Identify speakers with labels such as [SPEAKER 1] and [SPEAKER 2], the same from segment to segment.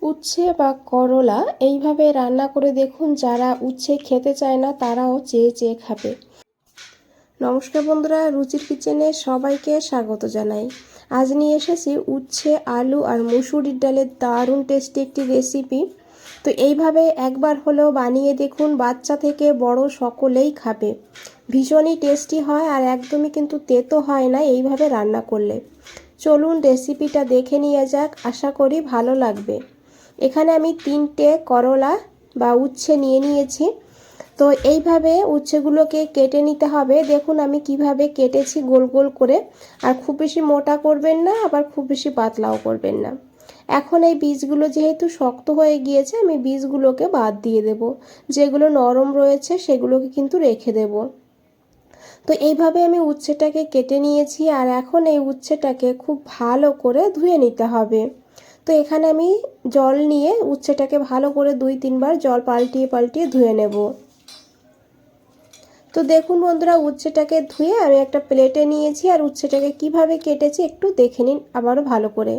[SPEAKER 1] উচ্ছে বা করলা এইভাবে রান্না করে দেখুন, যারা উচ্ছে খেতে চায় না তারাও চেয়ে চেয়ে খাবে। নমস্কার বন্ধুরা, রুচির কিচেনে সবাইকে স্বাগত জানাই। আজ নিয়ে এসেছি উচ্ছে, আলু আর মুসুরির ডালের দারুণ টেস্টি একটি রেসিপি। তো এইভাবে একবার হলেও বানিয়ে দেখুন, বাচ্চা থেকে বড় সকলেই খাবে। ভীষণই টেস্টি হয় আর একদমই কিন্তু তেতো হয় না এইভাবে রান্না করলে। চলুন রেসিপিটা দেখে নিয়ে যাক, আশা করি ভালো লাগবে। এখানে আমি 3টে করলা বা উচ্ছে নিয়ে নিয়েছি। তো এইভাবে উচ্ছেগুলোকে কেটে নিতে হবে। দেখুন আমি কিভাবে কেটেছি, গোল গোল করে। আর খুব বেশি মোটা করবেন না, আবার খুব বেশি পাতলাও করবেন না। এখন এই বীজগুলো যেহেতু শক্ত হয়ে গিয়েছে, আমি বীজগুলোকে বাদ দিয়ে দেব। যেগুলো নরম রয়েছে সেগুলোকে কিন্তু রেখে দেব। তো এইভাবে আমি উচ্ছেটাকে কেটে নিয়েছি আর এখন এই উচ্ছেটাকে খুব ভালো করে ধুয়ে নিতে হবে। তো এখানে আমি জল নিয়ে উচ্ছেটাকে ভালো করে 2-3 বার জল পাল্টিয়ে পাল্টিয়ে ধুয়ে নেব। তো দেখুন বন্ধুরা, উচ্ছেটাকে ধুয়ে আমি একটা প্লেটে নিয়েছি আর উচ্ছেটাকে কিভাবে কেটেছি একটু দেখে নিন আবারও ভালো করে।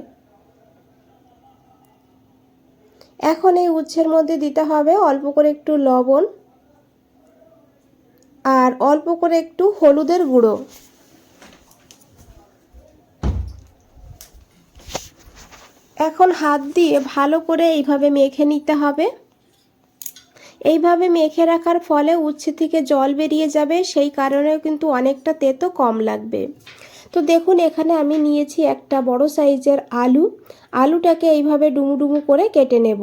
[SPEAKER 1] এখন এই উচ্ছের মধ্যে দিতে হবে অল্প করে একটু লবণ আর অল্প করে একটু হলুদের গুঁড়ো। এখন হাত দিয়ে ভালো করে এইভাবে মেখে নিতে হবে। এইভাবে মেখে রাখার ফলে উচ্ছে থেকে জল বেরিয়ে যাবে, সেই কারণেও কিন্তু অনেকটা তেতো কম লাগবে। তো দেখুন এখানে আমি নিয়েছি একটা বড় সাইজের আলু। আলুটাকে এইভাবে ডুমু ডুমু করে কেটে নেব।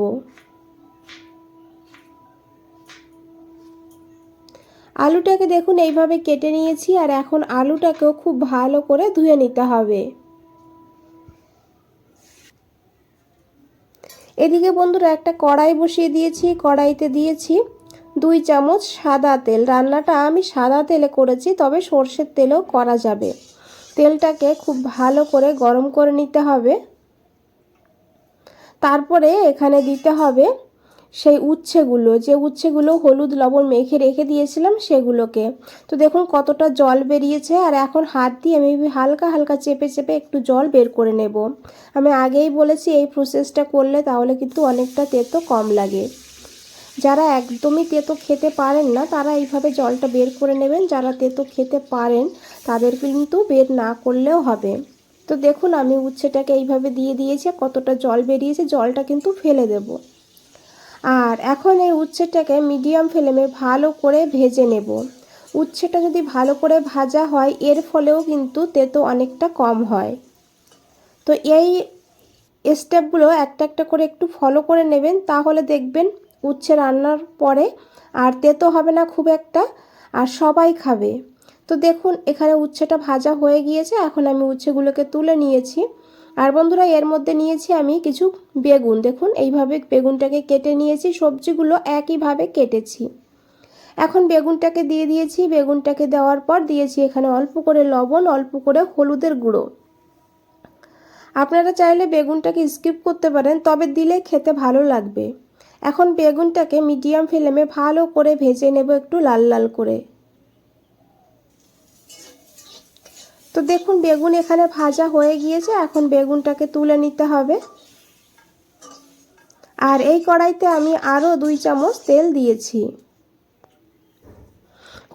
[SPEAKER 1] আলুটাকে দেখুন এইভাবে কেটে নিয়েছি আর এখন আলুটাকেও খুব ভালো করে ধুয়ে নিতে হবে। এদিকে বন্ধুরা একটা কড়াই বসিয়ে দিয়েছি, কড়াইতে দিয়েছি 2 চামচ সাদা তেল। রান্নাটা আমি সাদা তেলে করেছি, তবে সর্ষের তেলেও করা যাবে। তেলটাকে খুব ভালো করে গরম করে নিতে হবে। তারপরে এখানে দিতে হবে সেই উচ্ছেগুলো হলুদ লবণ মেখে রেখে দিয়েছিলাম সেগুলোকে। তো দেখুন কতটা জল বেরিয়েছে আর এখন হাত দিয়ে আমি হালকা হালকা চেপে চেপে একটু জল বের করে নেব। আমি আগেই বলেছি এই প্রসেসটা করলে তাহলে কিন্তু অনেকটা তেতো কম লাগে। যারা একদমই তেতো খেতে পারেন না তারা এইভাবে জলটা বের করে নেবেন। যারা তেতো খেতে পারেন তাদের কিন্তু বের না করলেও হবে। তো দেখুন আমি উচ্ছেটাকে এইভাবে দিয়ে দিয়েছি, কতটা জল বেরিয়েছে, জলটা কিন্তু ফেলে দেব। আর এখন এই উচ্ছেটাকে মিডিয়াম ফ্লেমে ভালো করে ভেজে নেব। উচ্ছেটা যদি ভালো করে ভাজা হয় এর ফলেও কিন্তু তেতো অনেকটা কম হয়। তো এই স্টেপগুলো একটা একটা করে একটু ফলো করে নেবেন, তাহলে দেখবেন উচ্ছে রান্নার পরে আর তেতো হবে না খুব একটা, আর সবাই খাবে। তো দেখুন এখানে উচ্ছেটা ভাজা হয়ে গিয়েছে, এখন আমি উচ্ছেগুলোকে তুলে নিয়েছি। আর বন্ধুরা এর মধ্যে নিয়েছি আমি কিছু বেগুন। দেখুন এইভাবে বেগুনটাকে কেটে নিয়েছি, সবজিগুলো একইভাবে কেটেছি। এখন বেগুনটাকে দিয়ে দিয়েছি। বেগুনটাকে দেওয়ার পর দিয়েছি এখানে অল্প করে লবণ, অল্প করে হলুদের গুঁড়ো। আপনারা চাইলে বেগুনটাকে স্কিপ করতে পারেন, তবে দিলে খেতে ভালো লাগবে। এখন বেগুনটাকে মিডিয়াম ফ্লেমে ভালো করে ভেজে নেব একটু লাল লাল করে। তো দেখুন বেগুন এখানে ভাজা হয়ে গিয়েছে, এখন বেগুনটাকে তুলে নিতে হবে। আর এই কড়াইতে আমি আরও 2 চামচ তেল দিয়েছি।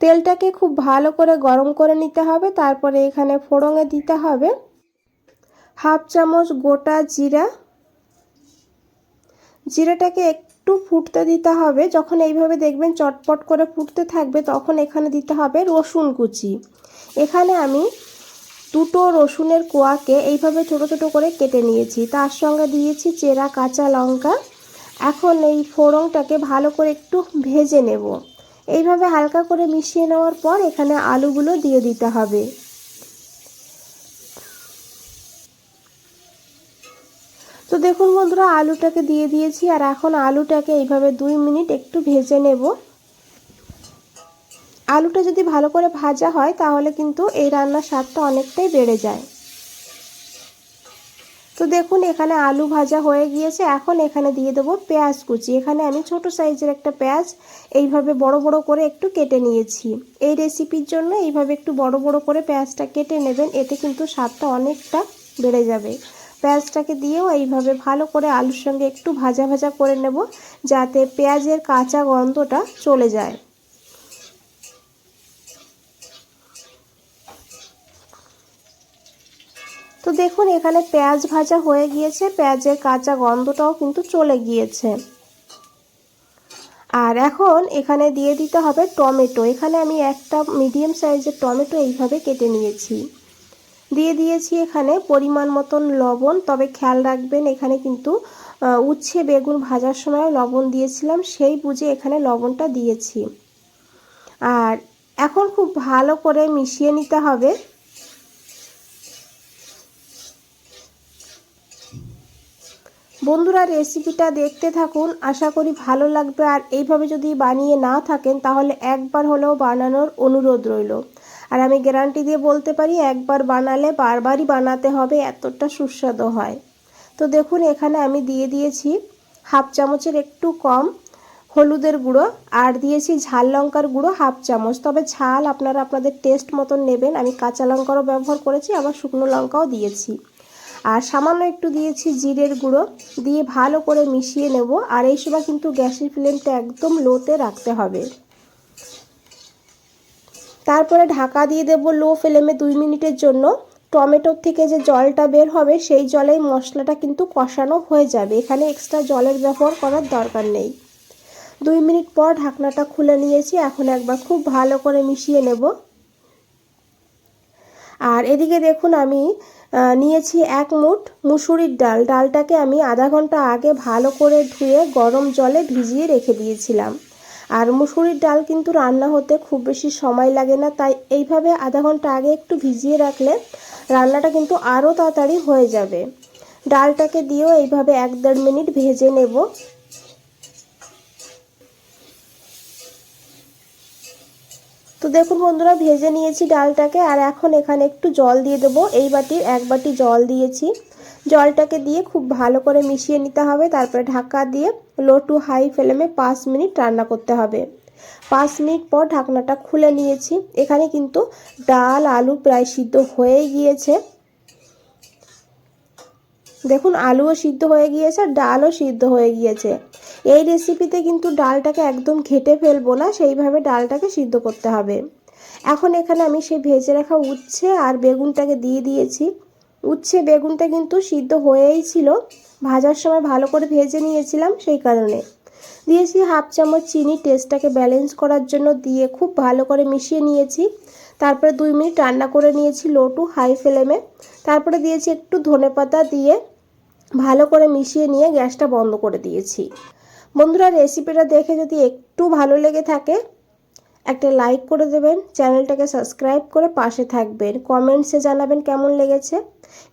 [SPEAKER 1] তেলটাকে খুব ভালো করে গরম করে নিতে হবে। তারপরে এখানে ফোড়নে দিতে হবে 1/2 চামচ গোটা জিরা। জিরাটাকে একটু ফুটতে দিতে হবে। যখন এইভাবে দেখবেন চটপট করে ফুটতে থাকবে তখন এখানে দিতে হবে রসুন কুচি। এখানে আমি 2টো রসুনের কোয়াকে এইভাবে ছোট ছোট করে কেটে নিয়েছি, তার সঙ্গে দিয়েছি চেরা কাঁচা লঙ্কা। এখন এই ফোড়নটাকে ভালো করে একটু ভেজে নেব। এইভাবে হালকা করে মিশিয়ে নেওয়ার পর এখানে আলুগুলো দিয়ে দিতে হবে। তো দেখুন বন্ধুরা আলুটাকে দিয়ে দিয়েছি আর এখন আলুটাকে এইভাবে 2 মিনিট একটু ভেজে নেব। আলুটা যদি ভালো করে ভাজা হয় তাহলে কিন্তু এই রান্নার স্বাদটা অনেকটাই বেড়ে যায়। তো দেখুন এখানে আলু ভাজা হয়ে গিয়েছে, এখন এখানে দিয়ে দেবো পেঁয়াজ কুচি। এখানে আমি ছোট সাইজের একটা পেঁয়াজ এইভাবে বড় বড় করে একটু কেটে নিয়েছি। এই রেসিপির জন্য এইভাবে একটু বড় বড় করে পেঁয়াজটা কেটে নেবেন, এতে কিন্তু স্বাদটা অনেকটা বেড়ে যাবে। পেঁয়াজটাকে দিয়েও এইভাবে ভালো করে আলুর সঙ্গে একটু ভাজা ভাজা করে নেব, যাতে পেঁয়াজের কাঁচা গন্ধটা চলে যায়। তো দেখুন এখানে পেঁয়াজ ভাজা হয়ে গিয়েছে, পেঁয়াজের কাঁচা গন্ধটাও কিন্তু চলে গিয়েছে। আর এখন এখানে দিয়ে দিতে হবে টমেটো। এখানে আমি একটা মিডিয়াম সাইজের টমেটো এইভাবে কেটে নিয়েছি। দিয়ে দিয়েছি এখানে পরিমাণ মতন লবণ, তবে খেয়াল রাখবেন এখানে কিন্তু উচ্ছে বেগুন ভাজার সময় লবণ দিয়েছিলাম, সেই বুঝে এখানে লবণটা দিয়েছি। আর এখন খুব ভালো করে মিশিয়ে নিতে হবে। বন্ধুরা রেসিপিটা দেখতে থাকুন, আশা করি ভালো লাগবে। আর এইভাবে যদি বানিয়ে না থাকেন তাহলে একবার হলেও বানানোর অনুরোধ রইল। আর আমি গ্যারান্টি দিয়ে বলতে পারি একবার বানালে বারবারই বানাতে হবে, এতটা সুস্বাদু হয়। তো দেখুন এখানে আমি দিয়ে দিয়েছি হাফ চামচের একটু কম হলুদের গুঁড়ো, আর দিয়েছি ঝাল লঙ্কার গুঁড়ো হাফ চামচ। তবে ঝাল আপনারা আপনাদের টেস্ট মতন নেবেন। আমি কাঁচা লঙ্কারও ব্যবহার করেছি, আবার শুকনো লঙ্কাও দিয়েছি। আর সামান্য একটু দিয়েছি জিরের গুঁড়ো, দিয়ে ভালো করে মিশিয়ে নেব। আর এই সময় কিন্তু গ্যাসের ফ্লেমটা একদম লোতে রাখতে হবে। তারপরে ঢাকা দিয়ে দেব লো ফ্লেমে 2 মিনিটের জন্য। টমেটোর থেকে যে জলটা বের হবে সেই জলেই মশলাটা কিন্তু কষানো হয়ে যাবে, এখানে এক্সট্রা জলের ব্যবহার করার দরকার নেই। 2 মিনিট পর ঢাকনাটা খুলে নিয়েছি, এখন একবার খুব ভালো করে মিশিয়ে নেব। আর এদিকে দেখুন আমি নিয়েছি 1 মুঠ মুসুরির ডাল। ডালটাকে আমি আধা ঘন্টা আগে ভালো করে ধুয়ে গরম জলে ভিজিয়ে রেখে দিয়েছিলাম। আর মুসুরির ডাল কিন্তু রান্না হতে খুব বেশি সময় লাগে না, তাই এইভাবে আধা ঘন্টা আগে একটু ভিজিয়ে রাখলে রান্নাটা কিন্তু আরও তাড়াতাড়ি হয়ে যাবে। ডালটাকে দিয়েও এইভাবে 1-1.5 মিনিট ভেজে নেব। তো দেখুন বন্ধুরা ভেজে নিয়েছি ডালটাকে। আর এখন এখানে একটু জল দিয়ে দেবো। এই বাটির 1 বাটি জল দিয়েছি। জলটাকে দিয়ে খুব ভালো করে মিশিয়ে নিতে হবে। তারপরে ঢাকা দিয়ে লো টু হাই ফ্লেমে 5 মিনিট রান্না করতে হবে। 5 মিনিট পর ঢাকনাটা খুলে নিয়েছি। এখানে কিন্তু ডাল আলু প্রায় সিদ্ধ হয়ে গিয়েছে। দেখুন আলুও সিদ্ধ হয়ে গিয়েছে আর ডালও সিদ্ধ হয়ে গিয়েছে। এই রেসিপিতে কিন্তু ডালটাকে একদম ঘেটে ফেলবো না, সেইভাবে ডালটাকে সিদ্ধ করতে হবে। এখন এখানে আমি সেই ভেজে রাখা উচ্ছে আর বেগুনটাকে দিয়ে দিয়েছি। উচ্ছে বেগুনটা কিন্তু সিদ্ধ হয়েই ছিল, ভাজার সময় ভালো করে ভেজে নিয়েছিলাম, সেই কারণে দিয়েছি হাফ চামচ চিনি টেস্টটাকে ব্যালেন্স করার জন্য, দিয়ে খুব ভালো করে মিশিয়ে নিয়েছি। তারপরে 2 মিনিট রান্না করে নিয়েছি লো টু হাই ফ্লেমে। তারপরে দিয়েছি একটু ধনেপাতা, দিয়ে ভালো করে মিশিয়ে নিয়ে গ্যাসটা বন্ধ করে দিয়েছি। বন্ধুরা রেসিপিটা দেখে যদি একটু ভালো লেগে থাকে একটা লাইক করে দেবেন, চ্যানেলটাকে সাবস্ক্রাইব করে পাশে থাকবেন, কমেন্টসে জানাবেন কেমন লেগেছে।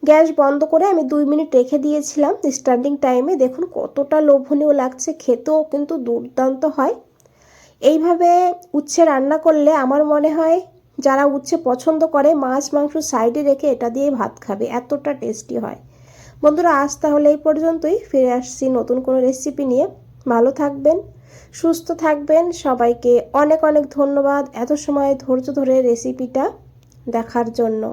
[SPEAKER 1] গ্যাস বন্ধ করে আমি 2 মিনিট রেখে দিয়েছিলাম স্ট্যান্ডিং টাইমে। দেখুন কতটা লোভনীয় লাগছে, খেতেও কিন্তু দুর্দান্ত হয়। এইভাবে উচ্ছে রান্না করলে আমার মনে হয় যারা উচ্ছে পছন্দ করে মাছ মাংস সাইডে রেখে এটা দিয়ে ভাত খাবে, এতটা টেস্টি হয়। বন্ধুরা আজ তাহলে এই পর্যন্তই, ফিরে আসছি নতুন কোনো রেসিপি নিয়ে। ভালো থাকবেন, সুস্থ থাকবেন। সবাইকে অনেক অনেক ধন্যবাদ এত সময় ধৈর্য ধরে রেসিপিটা দেখার জন্য।